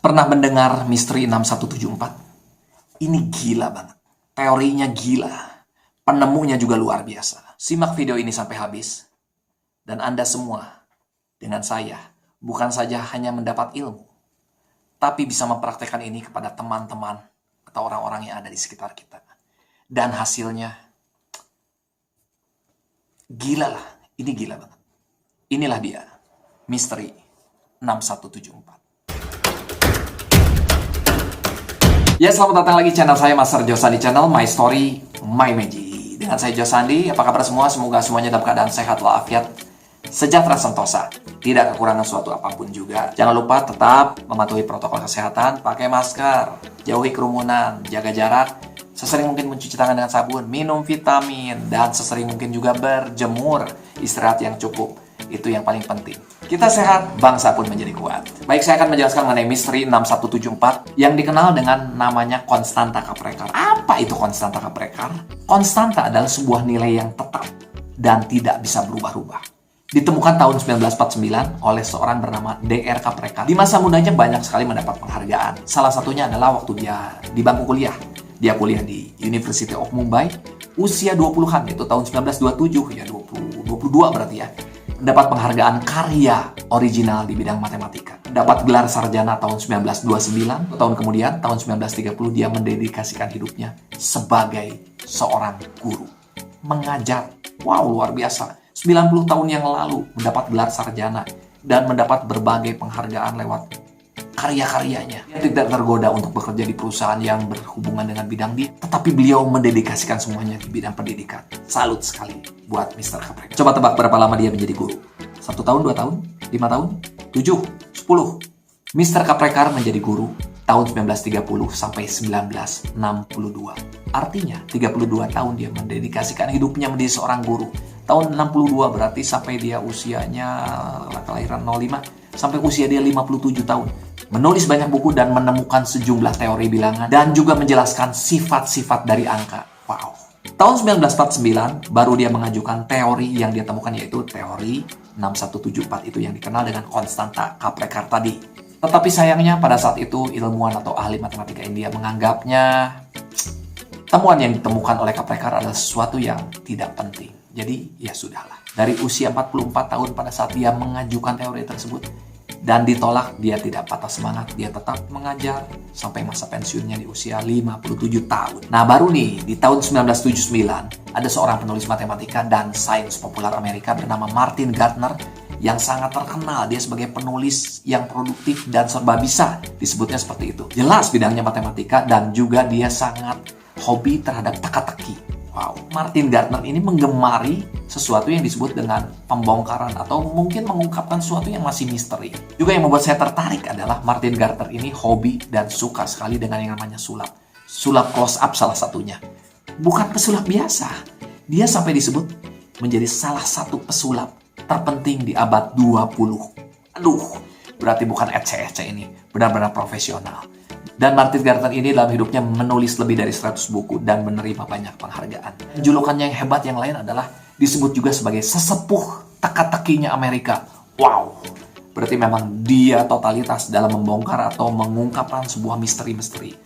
Pernah mendengar misteri 6174? Ini gila banget. Teorinya gila. Penemunya juga luar biasa. Simak video ini sampai habis. Dan Anda semua, dengan saya, bukan saja hanya mendapat ilmu, tapi bisa mempraktekkan ini kepada teman-teman atau orang-orang yang ada di sekitar kita. Dan hasilnya, gila lah. Ini gila banget. Inilah dia, misteri 6174. Ya, selamat datang lagi channel saya, Master Josandi Channel, My Story, My Magic. Dengan saya Josandi, apa kabar semua? Semoga semuanya dalam keadaan sehat walafiat, sejahtera sentosa, tidak kekurangan suatu apapun juga. Jangan lupa tetap mematuhi protokol kesehatan, pakai masker, jauhi kerumunan, jaga jarak, sesering mungkin mencuci tangan dengan sabun, minum vitamin, dan sesering mungkin juga berjemur, istirahat yang cukup. Itu yang paling penting. Kita sehat, bangsa pun menjadi kuat. Baik, saya akan menjelaskan mengenai misteri 6174 yang dikenal dengan namanya konstanta Kaprekar. Apa itu konstanta Kaprekar? Konstanta adalah sebuah nilai yang tetap dan tidak bisa berubah-ubah. Ditemukan tahun 1949 oleh seorang bernama Dr. Kaprekar. Di masa mudanya banyak sekali mendapat penghargaan. Salah satunya adalah waktu dia di bangku kuliah. Dia kuliah di University of Mumbai, usia 20-an, itu tahun 1927, ya 22 berarti ya. Mendapat penghargaan karya original di bidang matematika. Dapat gelar sarjana tahun 1929, tahun kemudian, tahun 1930, dia mendedikasikan hidupnya sebagai seorang guru. Mengajar. Wow, luar biasa. 90 tahun yang lalu mendapat gelar sarjana dan mendapat berbagai penghargaan lewat karya-karyanya. Dia tidak tergoda untuk bekerja di perusahaan yang berhubungan dengan bidang dia, tetapi beliau mendedikasikan semuanya di bidang pendidikan. Salut sekali buat Mr. Kaprekar. Coba tebak berapa lama dia menjadi guru? 1 tahun, 2 tahun, 5 tahun, 7, 10. Mr. Kaprekar menjadi guru tahun 1930 sampai 1962. Artinya 32 tahun dia mendedikasikan hidupnya menjadi seorang guru. Tahun 62 berarti sampai dia usianya kelahiran 05 sampai usia dia 57 tahun. Menulis banyak buku dan menemukan sejumlah teori bilangan dan juga menjelaskan sifat-sifat dari angka. Wow. Tahun 1949 baru dia mengajukan teori yang dia temukan, yaitu teori 6174 itu yang dikenal dengan konstanta Kaprekar tadi. Tetapi sayangnya pada saat itu ilmuwan atau ahli matematika India menganggapnya temuan yang ditemukan oleh Kaprekar adalah sesuatu yang tidak penting. Jadi ya sudahlah. Dari usia 44 tahun pada saat dia mengajukan teori tersebut dan ditolak, dia tidak patah semangat. Dia tetap mengajar sampai masa pensiunnya di usia 57 tahun. Nah, baru nih di tahun 1979 ada seorang penulis matematika dan sains populer Amerika bernama Martin Gardner yang sangat terkenal. Dia sebagai penulis yang produktif dan serba bisa, disebutnya seperti itu. Jelas bidangnya matematika dan juga dia sangat hobi terhadap teka-teki. Wow, Martin Gardner ini menggemari sesuatu yang disebut dengan pembongkaran atau mungkin mengungkapkan sesuatu yang masih misteri. Juga yang membuat saya tertarik adalah Martin Gardner ini hobi dan suka sekali dengan yang namanya sulap. Sulap close up salah satunya. Bukan pesulap biasa. Dia sampai disebut menjadi salah satu pesulap terpenting di abad 20. Aduh, berarti bukan ece-ece ini. Benar-benar profesional. Dan Martin Gardner ini dalam hidupnya menulis lebih dari 100 buku dan menerima banyak penghargaan. Julukannya yang hebat yang lain adalah disebut juga sebagai sesepuh teka-tekinya Amerika. Wow, berarti memang dia totalitas dalam membongkar atau mengungkapkan sebuah misteri-misteri.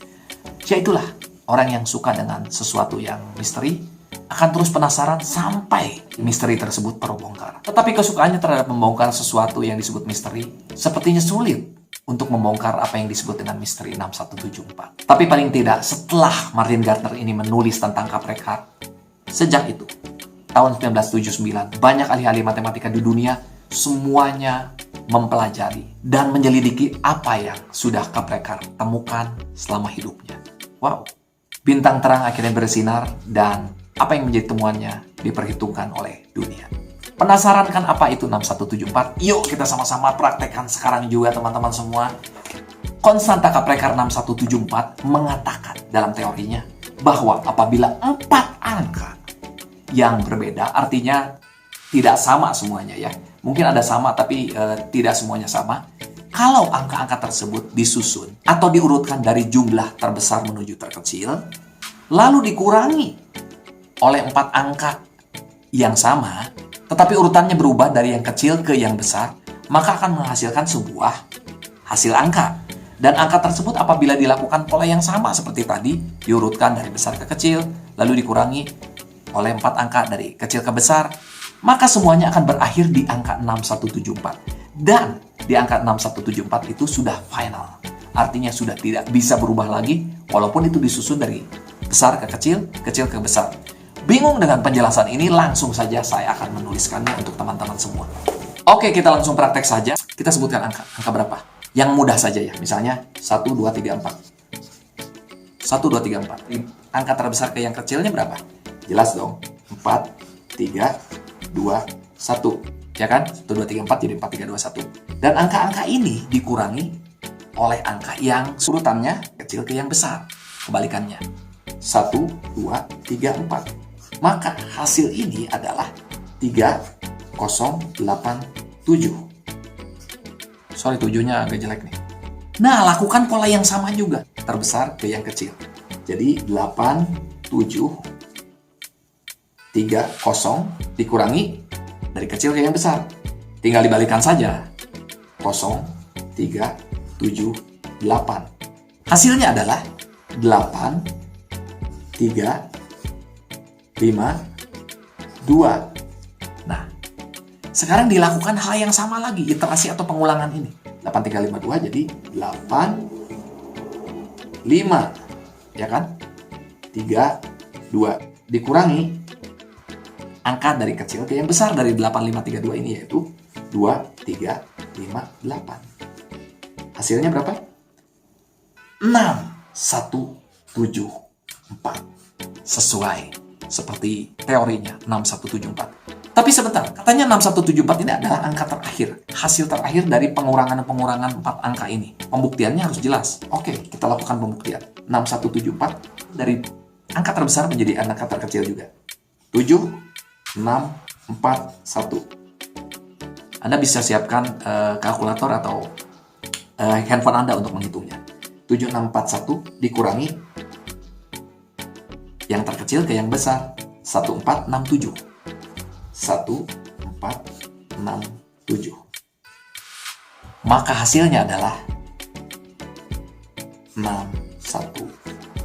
Ya itulah, orang yang suka dengan sesuatu yang misteri akan terus penasaran sampai misteri tersebut terbongkar. Tetapi kesukaannya terhadap membongkar sesuatu yang disebut misteri sepertinya sulit untuk membongkar apa yang disebut dengan misteri 6174. Tapi paling tidak, setelah Martin Gardner ini menulis tentang Kaprekar, sejak itu, tahun 1979, banyak ahli-ahli matematika di dunia semuanya mempelajari dan menyelidiki apa yang sudah Kaprekar temukan selama hidupnya. Wow, bintang terang akhirnya bersinar dan apa yang menjadi temuannya diperhitungkan oleh dunia. Penasaran kan apa itu 6174? Yuk kita sama-sama praktekkan sekarang juga teman-teman semua. Konstanta Kaprekar 6174 mengatakan dalam teorinya bahwa apabila 4 angka yang berbeda, artinya tidak sama semuanya ya. Mungkin ada sama tapi tidak semuanya sama. Kalau angka-angka tersebut disusun atau diurutkan dari jumlah terbesar menuju terkecil, lalu dikurangi oleh 4 angka yang sama, tetapi urutannya berubah dari yang kecil ke yang besar, maka akan menghasilkan sebuah hasil angka. Dan angka tersebut apabila dilakukan pola yang sama seperti tadi, diurutkan dari besar ke kecil, lalu dikurangi oleh 4 angka dari kecil ke besar, maka semuanya akan berakhir di angka 6174. Dan di angka 6174 itu sudah final. Artinya sudah tidak bisa berubah lagi, walaupun itu disusun dari besar ke kecil, kecil ke besar. Bingung dengan penjelasan ini? Langsung saja saya akan menuliskannya untuk teman-teman semua. Oke, kita langsung praktek saja. Kita sebutkan angka. Angka berapa? Yang mudah saja ya. Misalnya 1, 2, 3, 4. 1, 2, 3, 4. Angka terbesar ke yang kecilnya berapa? Jelas dong. 4, 3, 2, 1. Ya kan? 1, 2, 3, 4 jadi 4, 3, 2, 1. Dan angka-angka ini dikurangi oleh angka yang urutannya kecil ke yang besar. Kebalikannya. 1, 2, 3, 4. Maka hasil ini adalah 3087. Sorry, 7-nya agak jelek nih. Nah, lakukan pola yang sama juga. Terbesar ke yang kecil. Jadi 8, 7, 3, 0 dikurangi dari kecil ke yang besar. Tinggal dibalikan saja. 0, 3, 7, 8. Hasilnya adalah 8, 3, 5, 2. Nah, sekarang dilakukan hal yang sama lagi, iterasi atau pengulangan ini. 8, 3, 5, 2 jadi 8, 5. Ya kan? 3, 2. Dikurangi angka dari kecil ke yang besar dari 8, 5, 3, 2 ini yaitu 2, 3, 5, 8. Hasilnya berapa? 6, 1, 7, 4. Sesuai seperti teorinya 6174. Tapi sebentar, katanya 6174 ini adalah angka terakhir. Hasil terakhir dari pengurangan-pengurangan 4 angka ini. Pembuktiannya harus jelas. Oke, kita lakukan pembuktian. 6174 dari angka terbesar menjadi angka terkecil juga. 7, 6, 4, 1. Anda bisa siapkan kalkulator atau handphone Anda untuk menghitungnya. 7, 6, 4, 1 dikurangi yang terkecil ke yang besar. 1, 4, 6, 7. 1, 4, 6, 7. Maka hasilnya adalah 6, 1,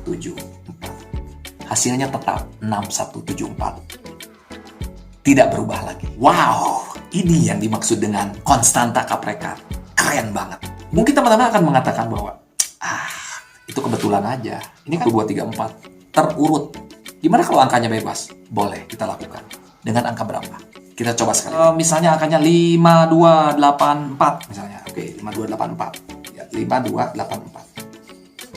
7, 4. Hasilnya tetap 6, 1, 7, 4. Tidak berubah lagi. Wow, ini yang dimaksud dengan konstanta Kaprekat. Keren banget. Mungkin teman-teman akan mengatakan bahwa itu kebetulan aja. Ini kan 2, 3, 4 terurut. Gimana kalau angkanya bebas? Boleh, kita lakukan. Dengan angka berapa? Kita coba sekali. Misalnya angkanya 5284 misalnya. Oke, 5284. Ya, 5284.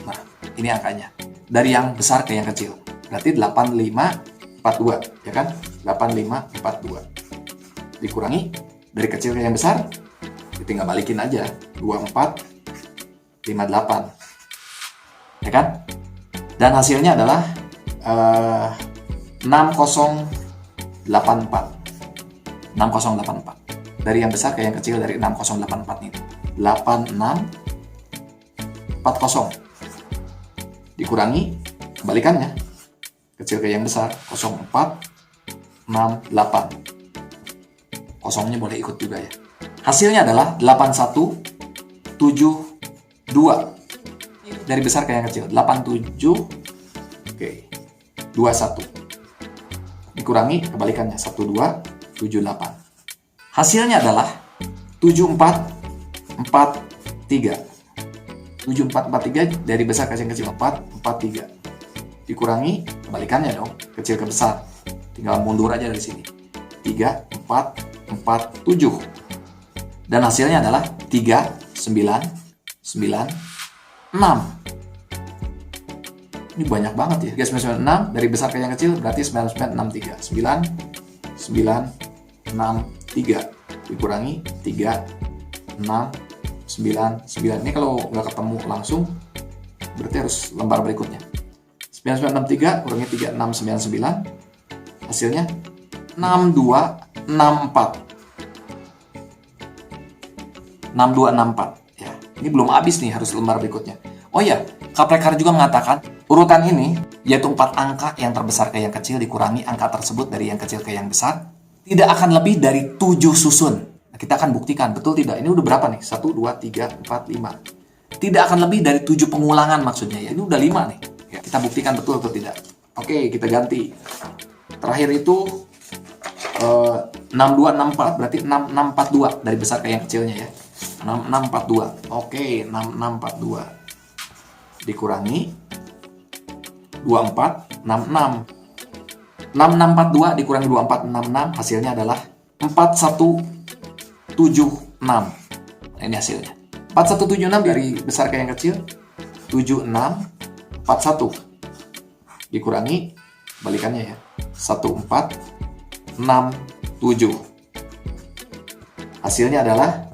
Nah, ini angkanya. Dari yang besar ke yang kecil. Berarti 8542, ya kan? 8542. Dikurangi dari kecil ke yang besar, tinggal balikin aja. 2458. Ya kan? Dan hasilnya adalah 6084. 6084. Dari yang besar ke yang kecil dari 6084 ini. 8640. Dikurangi kebalikannya. Kecil ke yang besar 0468. Kosongnya boleh ikut juga ya. Hasilnya adalah 8172. Dari besar ke yang kecil 87. Oke. 21. Dikurangi kebalikannya 1278. Hasilnya adalah 7443. 7443 dari besar ke yang kecil 443. Dikurangi kebalikannya dong, kecil ke besar. Tinggal mundur aja dari sini. 3447. Dan hasilnya adalah 3996. Ini banyak banget ya. 3996 dari besar ke yang kecil berarti 9963. 9963 dikurangi 3699. Ini kalau nggak ketemu langsung berarti harus lembar berikutnya. 9963 kurangi 3699 hasilnya 6264. 6264 ya. Ini belum habis nih, harus lembar berikutnya. Oh ya, Kaprekat juga mengatakan urutan ini yaitu 4 angka yang terbesar ke yang kecil dikurangi angka tersebut dari yang kecil ke yang besar tidak akan lebih dari 7 susun. Nah, kita akan buktikan betul tidak. Ini udah berapa nih? 1 2 3 4 5. Tidak akan lebih dari 7 pengulangan maksudnya ya. Ini udah 5 nih. Ya, kita buktikan betul atau tidak. Oke, kita ganti. Terakhir itu 6264 berarti 6642 dari besar ke yang kecilnya ya. 6642. Oke, 6642. Dikurangi 2466. 6642 dikurangi 2466 hasilnya adalah 4176. Nah, ini hasilnya. 4176 dari besar ke yang kecil 7641 dikurangi balikannya ya 1467 hasilnya adalah,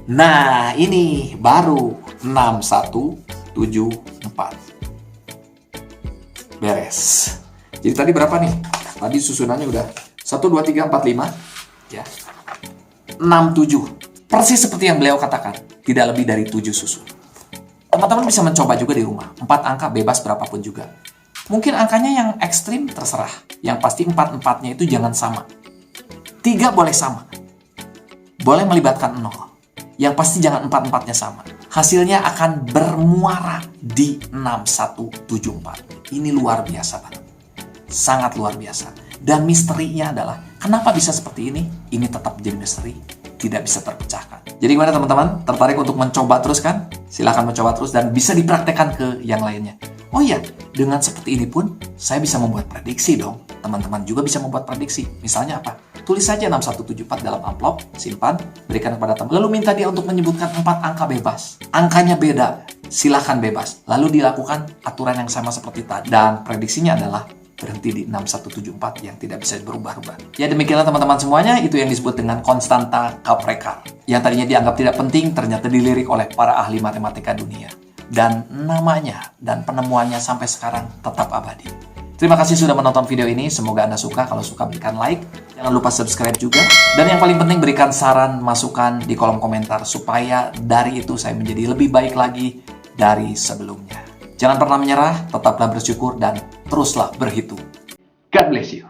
nah ini baru 6174. Beres. Jadi tadi berapa nih? Tadi susunannya udah 1 2 3 4 5 ya. 67. Persis seperti yang beliau katakan, tidak lebih dari 7 susun. Teman-teman bisa mencoba juga di rumah. 4 angka bebas berapapun juga. Mungkin angkanya yang ekstrim terserah. Yang pasti 4-4-nya itu jangan sama. 3 boleh sama. Boleh melibatkan 0. Yang pasti jangan 4-4-nya sama. Hasilnya akan bermuara di 6174. Ini luar biasa banget. Sangat luar biasa. Dan misterinya adalah, kenapa bisa seperti ini? Ini tetap jadi misteri. Tidak bisa terpecahkan. Jadi gimana teman-teman? Tertarik untuk mencoba terus kan? Silahkan mencoba terus dan bisa dipraktekkan ke yang lainnya. Oh iya, dengan seperti ini pun saya bisa membuat prediksi dong. Teman-teman juga bisa membuat prediksi. Misalnya apa? Tulis saja 6174 dalam amplop, simpan, berikan kepada teman. Lalu minta dia untuk menyebutkan 4 angka bebas. Angkanya beda, silahkan bebas. Lalu dilakukan aturan yang sama seperti tadi. Dan prediksinya adalah berhenti di 6174 yang tidak bisa berubah-ubah. Ya demikianlah teman-teman semuanya, itu yang disebut dengan konstanta Kaprekar. Yang tadinya dianggap tidak penting, ternyata dilirik oleh para ahli matematika dunia. Dan namanya dan penemuannya sampai sekarang tetap abadi. Terima kasih sudah menonton video ini, semoga Anda suka. Kalau suka berikan like, jangan lupa subscribe juga. Dan yang paling penting berikan saran, masukan di kolom komentar, supaya dari itu saya menjadi lebih baik lagi dari sebelumnya. Jangan pernah menyerah, tetaplah bersyukur, dan teruslah berhitung. God bless you.